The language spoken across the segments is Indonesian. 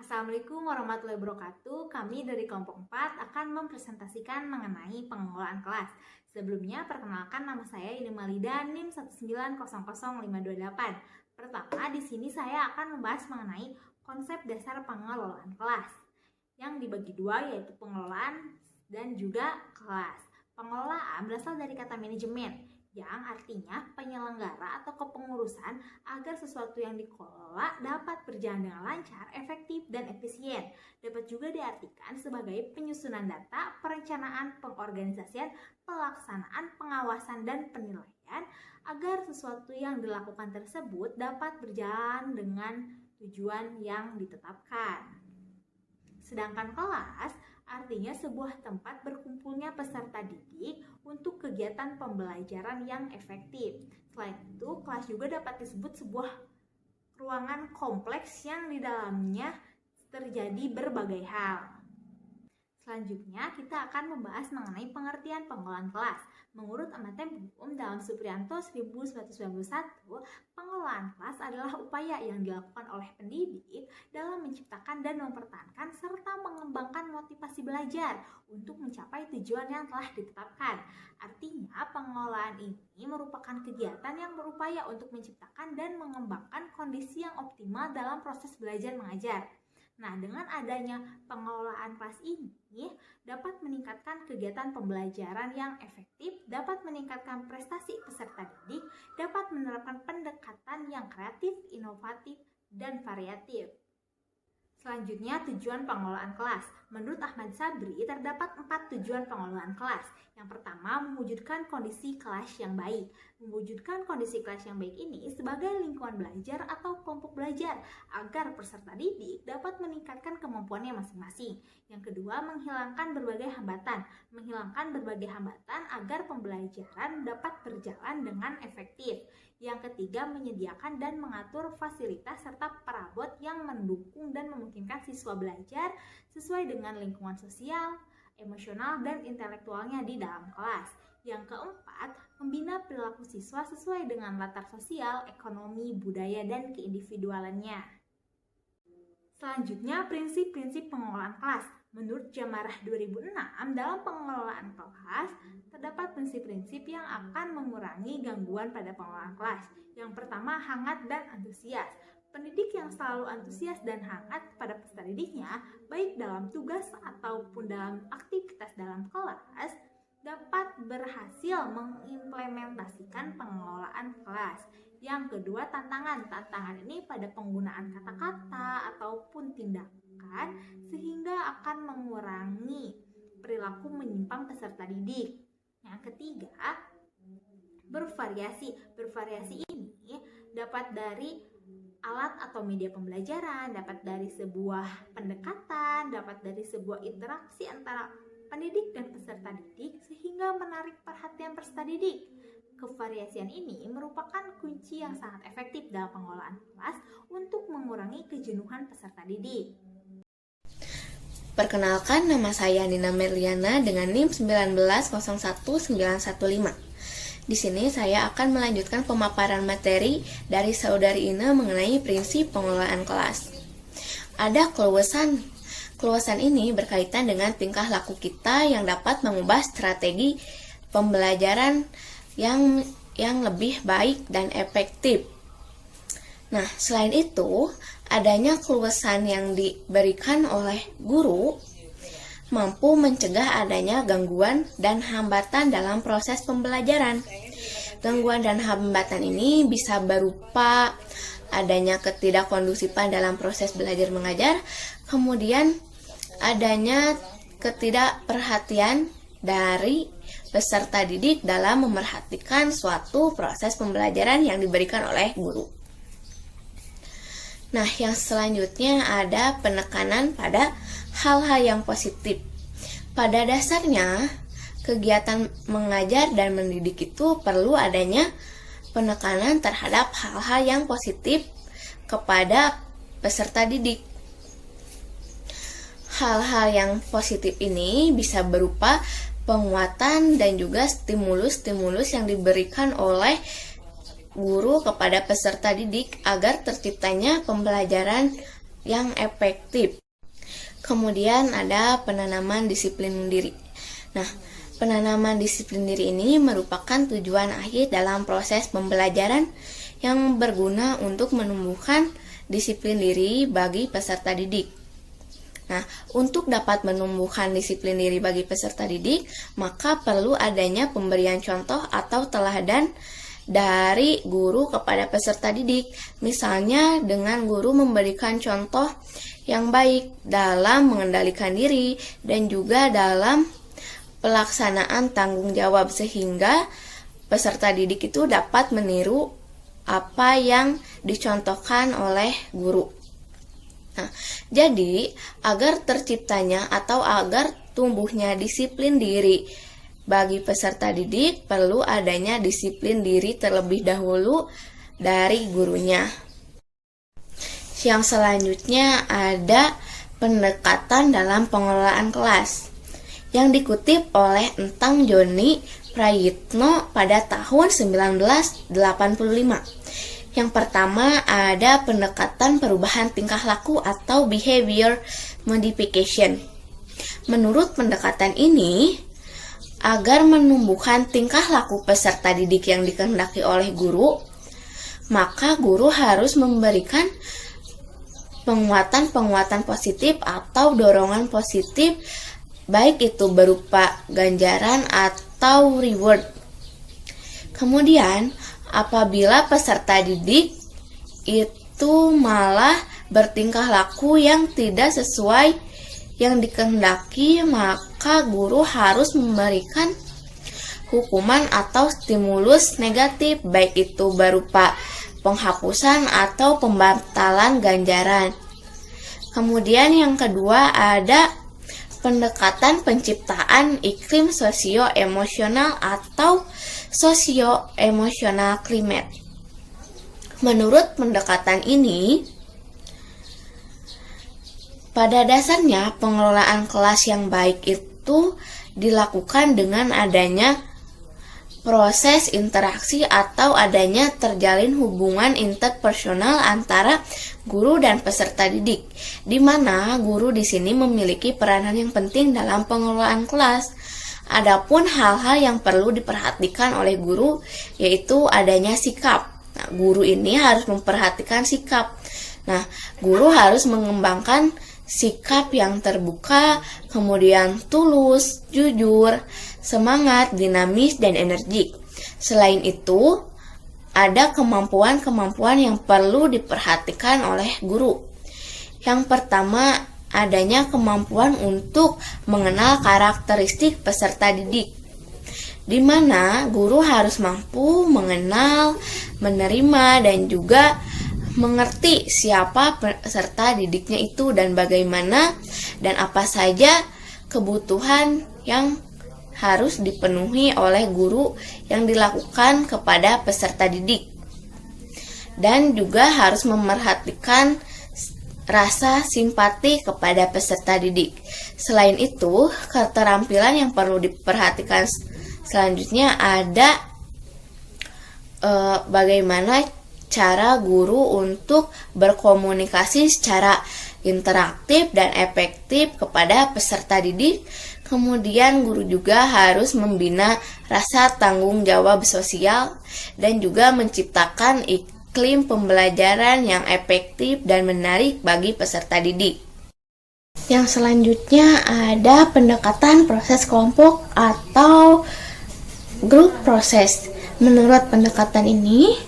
Assalamualaikum warahmatullahi wabarakatuh. Kami dari kelompok 4 akan mempresentasikan mengenai pengelolaan kelas. Sebelumnya, perkenalkan nama saya Ine Malida, NIM 1900528. Pertama, di sini saya akan membahas mengenai konsep dasar pengelolaan kelas yang dibagi dua, yaitu pengelolaan dan juga kelas. Pengelolaan berasal dari kata manajemen, yang artinya penyelenggara atau kepengurusan agar sesuatu yang dikelola dapat berjalan dengan lancar, efektif, dan efisien. Dapat juga diartikan sebagai penyusunan data, perencanaan, pengorganisasian, pelaksanaan, pengawasan, dan penilaian agar sesuatu yang dilakukan tersebut dapat berjalan dengan tujuan yang ditetapkan. Sedangkan kelas artinya sebuah tempat berkumpulnya peserta didik untuk kegiatan pembelajaran yang efektif. Selain itu, kelas juga dapat disebut sebuah ruangan kompleks yang di dalamnya terjadi berbagai hal. Selanjutnya, kita akan membahas mengenai pengertian pengelolaan kelas. Menurut Ahmad Hukum dalam Suprianto 1991, pengelolaan kelas adalah upaya yang dilakukan oleh pendidik dalam menciptakan dan mempertahankan serta mengembangkan motivasi belajar untuk mencapai tujuan yang telah ditetapkan. Artinya, pengelolaan ini merupakan kegiatan yang berupaya untuk menciptakan dan mengembangkan kondisi yang optimal dalam proses belajar mengajar. Nah, dengan adanya pengelolaan kelas ini dapat meningkatkan kegiatan pembelajaran yang efektif, dapat meningkatkan prestasi peserta didik, dapat menerapkan pendekatan yang kreatif, inovatif, dan variatif. Selanjutnya, tujuan pengelolaan kelas. Menurut Ahmad Sabri, terdapat 4 tujuan pengelolaan kelas. Yang pertama, mewujudkan kondisi kelas yang baik. Mewujudkan kondisi kelas yang baik ini sebagai lingkungan belajar atau kelompok belajar agar peserta didik dapat meningkatkan kemampuannya masing-masing. Yang kedua, menghilangkan berbagai hambatan. Menghilangkan berbagai hambatan agar pembelajaran dapat berjalan dengan efektif. Yang ketiga, menyediakan dan mengatur fasilitas serta perabot yang mendukung dan memungkinkan siswa belajar sesuai dengan lingkungan sosial, emosional, dan intelektualnya di dalam kelas. Yang keempat, membina perilaku siswa sesuai dengan latar sosial, ekonomi, budaya, dan keindividualannya. Selanjutnya, prinsip-prinsip pengelolaan kelas. Menurut Jamarah 2006, dalam pengelolaan kelas, terdapat prinsip-prinsip yang akan mengurangi gangguan pada pengelolaan kelas. Yang pertama, hangat dan antusias. Pendidik yang selalu antusias dan hangat pada peserta didiknya, baik dalam tugas ataupun dalam aktivitas dalam kelas, dapat berhasil mengimplementasikan pengelolaan kelas. Yang kedua, tantangan. Tantangan ini pada penggunaan kata-kata ataupun tindakan sehingga akan mengurangi perilaku menyimpang peserta didik. Yang ketiga, bervariasi. Bervariasi ini dapat dari alat atau media pembelajaran, dapat dari sebuah pendekatan, dapat dari sebuah interaksi antara pendidik dan peserta didik sehingga menarik perhatian peserta didik. Kevariasian ini merupakan kunci yang sangat efektif dalam pengelolaan kelas untuk mengurangi kejenuhan peserta didik. Perkenalkan, nama saya Nina Merliana dengan NIM 1901915. Di sini saya akan melanjutkan pemaparan materi dari saudari Ina mengenai prinsip pengelolaan kelas. Ada keluasan. Keluasan ini berkaitan dengan tingkah laku kita yang dapat mengubah strategi pembelajaran yang lebih baik dan efektif. Nah, selain itu, adanya keluasan yang diberikan oleh guru mampu mencegah adanya gangguan dan hambatan dalam proses pembelajaran. Gangguan dan hambatan ini bisa berupa adanya ketidakkondusifan dalam proses belajar mengajar, kemudian adanya ketidakperhatian dari peserta didik dalam memerhatikan suatu proses pembelajaran yang diberikan oleh guru. Nah, yang selanjutnya ada penekanan pada hal-hal yang positif. Pada dasarnya, kegiatan mengajar dan mendidik itu perlu adanya penekanan terhadap hal-hal yang positif kepada peserta didik. Hal-hal yang positif ini bisa berupa penguatan dan juga stimulus-stimulus yang diberikan oleh guru kepada peserta didik agar terciptanya pembelajaran yang efektif. Kemudian ada penanaman disiplin diri. Nah, penanaman disiplin diri ini merupakan tujuan akhir dalam proses pembelajaran yang berguna untuk menumbuhkan disiplin diri bagi peserta didik. Nah, untuk dapat menumbuhkan disiplin diri bagi peserta didik, maka perlu adanya pemberian contoh atau teladan dari guru kepada peserta didik. Misalnya dengan guru memberikan contoh yang baik dalam mengendalikan diri dan juga dalam pelaksanaan tanggung jawab, sehingga peserta didik itu dapat meniru apa yang dicontohkan oleh guru. Nah, jadi agar terciptanya atau agar tumbuhnya disiplin diri bagi peserta didik, perlu adanya disiplin diri terlebih dahulu dari gurunya. Yang selanjutnya ada pendekatan dalam pengelolaan kelas yang dikutip oleh Entang Joni Prayitno pada tahun 1985. Yang pertama ada pendekatan perubahan tingkah laku atau behavior modification. Menurut pendekatan ini, agar menumbuhkan tingkah laku peserta didik yang dikehendaki oleh guru, maka guru harus memberikan penguatan-penguatan positif atau dorongan positif, baik itu berupa ganjaran atau reward. Kemudian, apabila peserta didik itu malah bertingkah laku yang tidak sesuai yang dikehendaki, maka guru harus memberikan hukuman atau stimulus negatif, baik itu berupa penghapusan atau pembatalan ganjaran. Kemudian yang kedua ada pendekatan penciptaan iklim sosio-emosional atau socio-emosional climate. Menurut pendekatan ini, pada dasarnya pengelolaan kelas yang baik itu dilakukan dengan adanya proses interaksi atau adanya terjalin hubungan interpersonal antara guru dan peserta didik, di mana guru di sini memiliki peranan yang penting dalam pengelolaan kelas. Adapun hal-hal yang perlu diperhatikan oleh guru yaitu adanya sikap. Nah, guru ini harus memperhatikan sikap. Nah, guru harus mengembangkan sikap yang terbuka, kemudian tulus, jujur, semangat, dinamis, dan energik. Selain itu, ada kemampuan-kemampuan yang perlu diperhatikan oleh guru. Yang pertama, adanya kemampuan untuk mengenal karakteristik peserta didik, di mana guru harus mampu mengenal, menerima, dan juga mengerti siapa peserta didiknya itu dan bagaimana dan apa saja kebutuhan yang harus dipenuhi oleh guru yang dilakukan kepada peserta didik, dan juga harus memerhatikan rasa simpati kepada peserta didik. Selain itu, keterampilan yang perlu diperhatikan selanjutnya ada bagaimana cara guru untuk berkomunikasi secara interaktif dan efektif kepada peserta didik. Kemudian guru juga harus membina rasa tanggung jawab sosial dan juga menciptakan iklim pembelajaran yang efektif dan menarik bagi peserta didik. Yang selanjutnya ada pendekatan proses kelompok atau group process. Menurut pendekatan ini,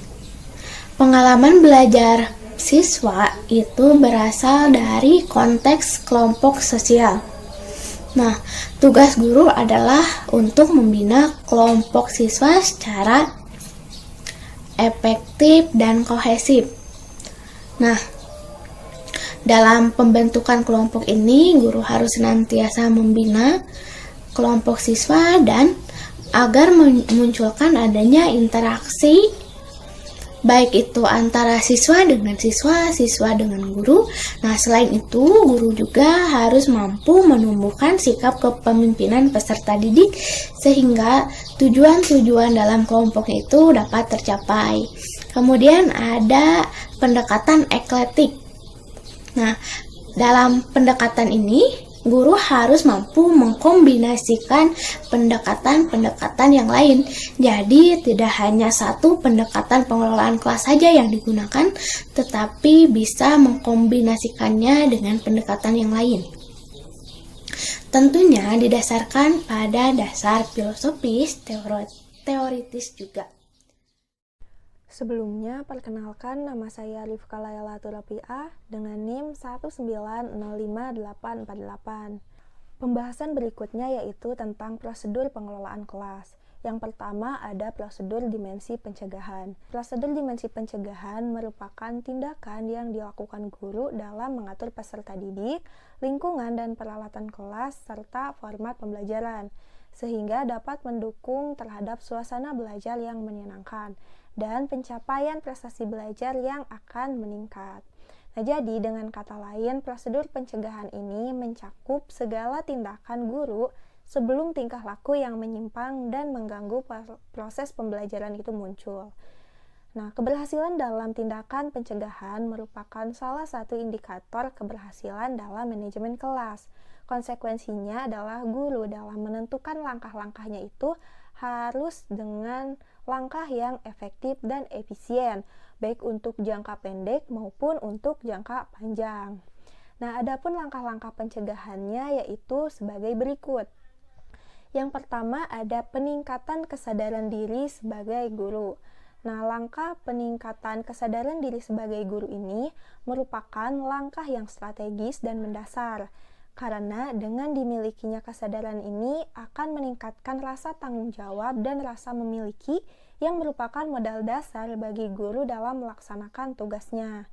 pengalaman belajar siswa itu berasal dari konteks kelompok sosial. Nah, tugas guru adalah untuk membina kelompok siswa secara efektif dan kohesif. Nah, dalam pembentukan kelompok ini, guru harus senantiasa membina kelompok siswa dan agar memunculkan adanya interaksi baik itu antara siswa dengan siswa, siswa dengan guru. Nah, selain itu, guru juga harus mampu menumbuhkan sikap kepemimpinan peserta didik sehingga tujuan-tujuan dalam kelompok itu dapat tercapai. Kemudian ada pendekatan eklektik. Nah, dalam pendekatan ini, guru harus mampu mengkombinasikan pendekatan-pendekatan yang lain. Jadi, tidak hanya satu pendekatan pengelolaan kelas saja yang digunakan, tetapi bisa mengkombinasikannya dengan pendekatan yang lain. Tentunya didasarkan pada dasar filosofis, teoritis juga. Sebelumnya, perkenalkan nama saya Rifka Layla Turapiah dengan NIM 1905848. Pembahasan berikutnya yaitu tentang prosedur pengelolaan kelas. Yang pertama ada prosedur dimensi pencegahan. Prosedur dimensi pencegahan merupakan tindakan yang dilakukan guru dalam mengatur peserta didik, lingkungan dan peralatan kelas, serta format pembelajaran, sehingga dapat mendukung terhadap suasana belajar yang menyenangkan dan pencapaian prestasi belajar yang akan meningkat. Nah, jadi dengan kata lain, prosedur pencegahan ini mencakup segala tindakan guru sebelum tingkah laku yang menyimpang dan mengganggu proses pembelajaran itu muncul. Nah, keberhasilan dalam tindakan pencegahan merupakan salah satu indikator keberhasilan dalam manajemen kelas. Konsekuensinya adalah guru dalam menentukan langkah-langkahnya itu harus dengan langkah yang efektif dan efisien, baik untuk jangka pendek maupun untuk jangka panjang. Nah, adapun langkah-langkah pencegahannya yaitu sebagai berikut. Yang pertama ada peningkatan kesadaran diri sebagai guru. Nah, langkah peningkatan kesadaran diri sebagai guru ini merupakan langkah yang strategis dan mendasar, karena dengan dimilikinya kesadaran ini akan meningkatkan rasa tanggung jawab dan rasa memiliki yang merupakan modal dasar bagi guru dalam melaksanakan tugasnya.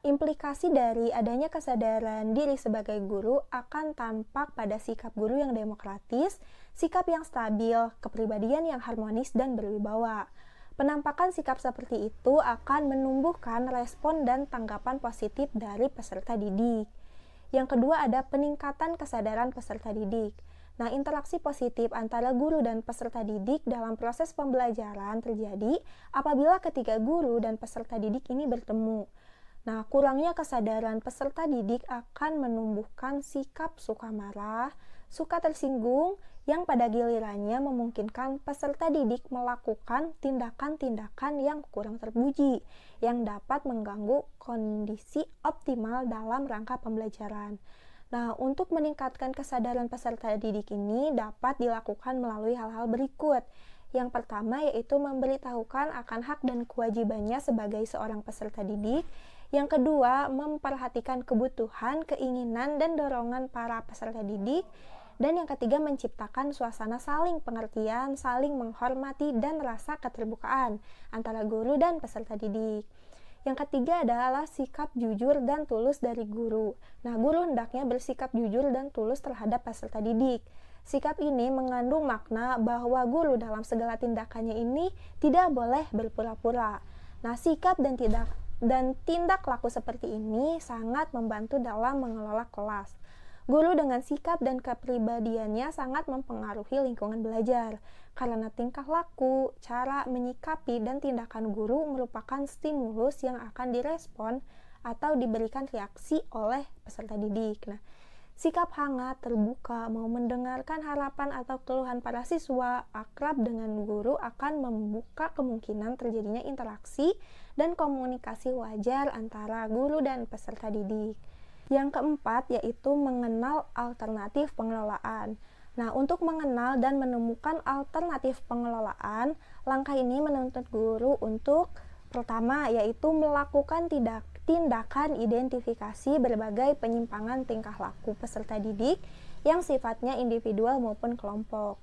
Implikasi dari adanya kesadaran diri sebagai guru akan tampak pada sikap guru yang demokratis, sikap yang stabil, kepribadian yang harmonis dan berwibawa. Penampakan sikap seperti itu akan menumbuhkan respon dan tanggapan positif dari peserta didik. Yang kedua ada peningkatan kesadaran peserta didik. Nah, interaksi positif antara guru dan peserta didik dalam proses pembelajaran terjadi apabila ketiga guru dan peserta didik ini bertemu. Nah, kurangnya kesadaran peserta didik akan menumbuhkan sikap suka marah, suka tersinggung, yang pada gilirannya memungkinkan peserta didik melakukan tindakan-tindakan yang kurang terpuji, yang dapat mengganggu kondisi optimal dalam rangka pembelajaran. Nah, untuk meningkatkan kesadaran peserta didik ini dapat dilakukan melalui hal-hal berikut. Yang pertama yaitu memberitahukan akan hak dan kewajibannya sebagai seorang peserta didik. Yang kedua, memperhatikan kebutuhan, keinginan, dan dorongan para peserta didik. Dan yang ketiga, menciptakan suasana saling pengertian, saling menghormati, dan rasa keterbukaan antara guru dan peserta didik. Yang ketiga adalah sikap jujur dan tulus dari guru. Nah, guru hendaknya bersikap jujur dan tulus terhadap peserta didik. Sikap ini mengandung makna bahwa guru dalam segala tindakannya ini tidak boleh berpura-pura. Nah, sikap dan tindak laku seperti ini sangat membantu dalam mengelola kelas. Guru dengan sikap dan kepribadiannya sangat mempengaruhi lingkungan belajar, karena tingkah laku, cara menyikapi, dan tindakan guru merupakan stimulus yang akan direspon atau diberikan reaksi oleh peserta didik. Nah, sikap hangat, terbuka, mau mendengarkan harapan atau keluhan para siswa, akrab dengan guru akan membuka kemungkinan terjadinya interaksi dan komunikasi wajar antara guru dan peserta didik. Yang keempat yaitu mengenal alternatif pengelolaan. Nah, untuk mengenal dan menemukan alternatif pengelolaan, langkah ini menuntut guru untuk pertama yaitu melakukan tindakan identifikasi berbagai penyimpangan tingkah laku peserta didik yang sifatnya individual maupun kelompok.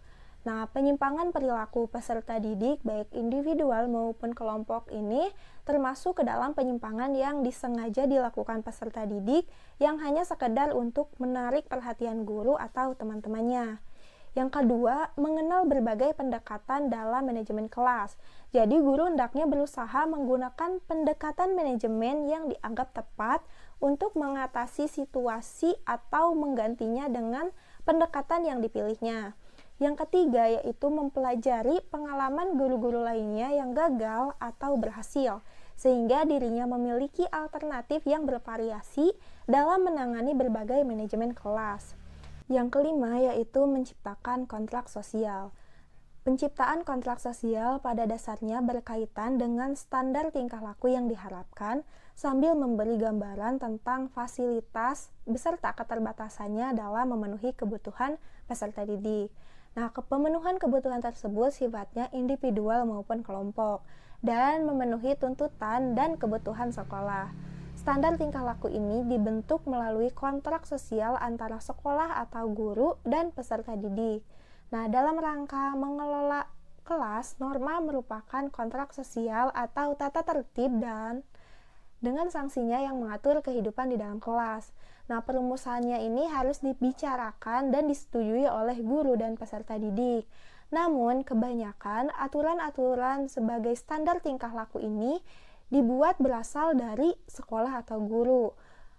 Nah, penyimpangan perilaku peserta didik baik individual maupun kelompok ini termasuk ke dalam penyimpangan yang disengaja dilakukan peserta didik yang hanya sekedar untuk menarik perhatian guru atau teman-temannya. Yang kedua, mengenal berbagai pendekatan dalam manajemen kelas. Jadi, guru hendaknya berusaha menggunakan pendekatan manajemen yang dianggap tepat untuk mengatasi situasi atau menggantinya dengan pendekatan yang dipilihnya. Yang ketiga yaitu mempelajari pengalaman guru-guru lainnya yang gagal atau berhasil, sehingga dirinya memiliki alternatif yang bervariasi dalam menangani berbagai manajemen kelas. Yang kelima yaitu menciptakan kontrak sosial. Penciptaan kontrak sosial pada dasarnya berkaitan dengan standar tingkah laku yang diharapkan sambil memberi gambaran tentang fasilitas beserta keterbatasannya dalam memenuhi kebutuhan peserta didik. Nah, pemenuhan kebutuhan tersebut sifatnya individual maupun kelompok dan memenuhi tuntutan dan kebutuhan sekolah. Standar tingkah laku ini dibentuk melalui kontrak sosial antara sekolah atau guru dan peserta didik. Nah, dalam rangka mengelola kelas, norma merupakan kontrak sosial atau tata tertib dan dengan sanksinya yang mengatur kehidupan di dalam kelas. Nah, perumusannya ini harus dibicarakan dan disetujui oleh guru dan peserta didik. Namun, kebanyakan aturan-aturan sebagai standar tingkah laku ini dibuat berasal dari sekolah atau guru.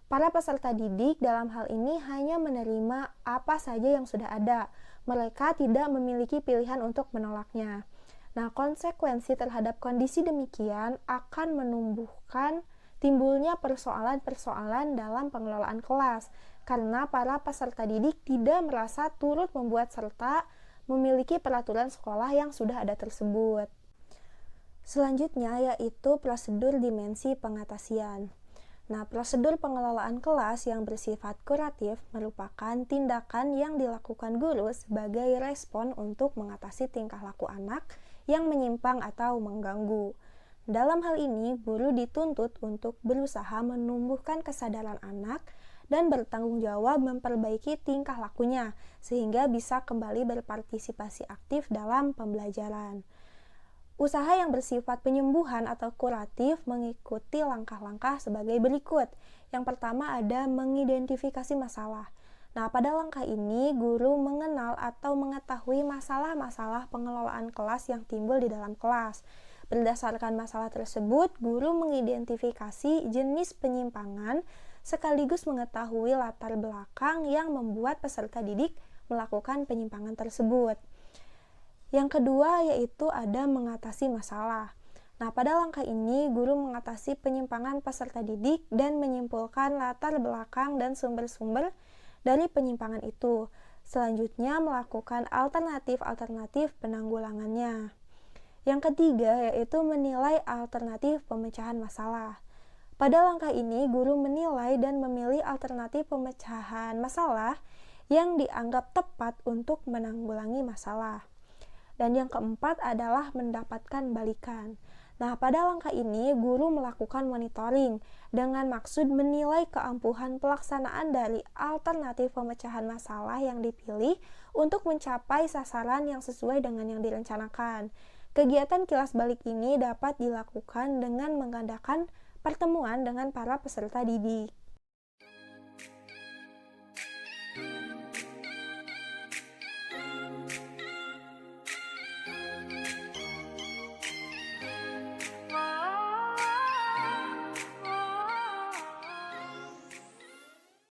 Para peserta didik dalam hal ini hanya menerima apa saja yang sudah ada. Mereka tidak memiliki pilihan untuk menolaknya. Nah, konsekuensi terhadap kondisi demikian akan menumbuhkan timbulnya persoalan-persoalan dalam pengelolaan kelas, karena para peserta didik tidak merasa turut membuat serta memiliki peraturan sekolah yang sudah ada tersebut. Selanjutnya yaitu prosedur dimensi pengatasian. Nah, prosedur pengelolaan kelas yang bersifat kuratif merupakan tindakan yang dilakukan guru sebagai respon untuk mengatasi tingkah laku anak yang menyimpang atau mengganggu. Dalam hal ini, guru dituntut untuk berusaha menumbuhkan kesadaran anak dan bertanggung jawab memperbaiki tingkah lakunya sehingga bisa kembali berpartisipasi aktif dalam pembelajaran. Usaha yang bersifat penyembuhan atau kuratif mengikuti langkah-langkah sebagai berikut. Yang pertama ada mengidentifikasi masalah. Nah, pada langkah ini, guru mengenal atau mengetahui masalah-masalah pengelolaan kelas yang timbul di dalam kelas. Berdasarkan masalah tersebut, guru mengidentifikasi jenis penyimpangan sekaligus mengetahui latar belakang yang membuat peserta didik melakukan penyimpangan tersebut. Yang kedua yaitu ada mengatasi masalah. Nah, pada langkah ini guru mengatasi penyimpangan peserta didik dan menyimpulkan latar belakang dan sumber-sumber dari penyimpangan itu. Selanjutnya melakukan alternatif-alternatif penanggulangannya. Yang ketiga yaitu menilai alternatif pemecahan masalah. Pada langkah ini guru menilai dan memilih alternatif pemecahan masalah yang dianggap tepat untuk menanggulangi masalah. Dan yang keempat adalah mendapatkan balikan. Nah, pada langkah ini, guru melakukan monitoring dengan maksud menilai keampuhan pelaksanaan dari alternatif pemecahan masalah yang dipilih untuk mencapai sasaran yang sesuai dengan yang direncanakan. Kegiatan kilas balik ini dapat dilakukan dengan mengadakan pertemuan dengan para peserta didik.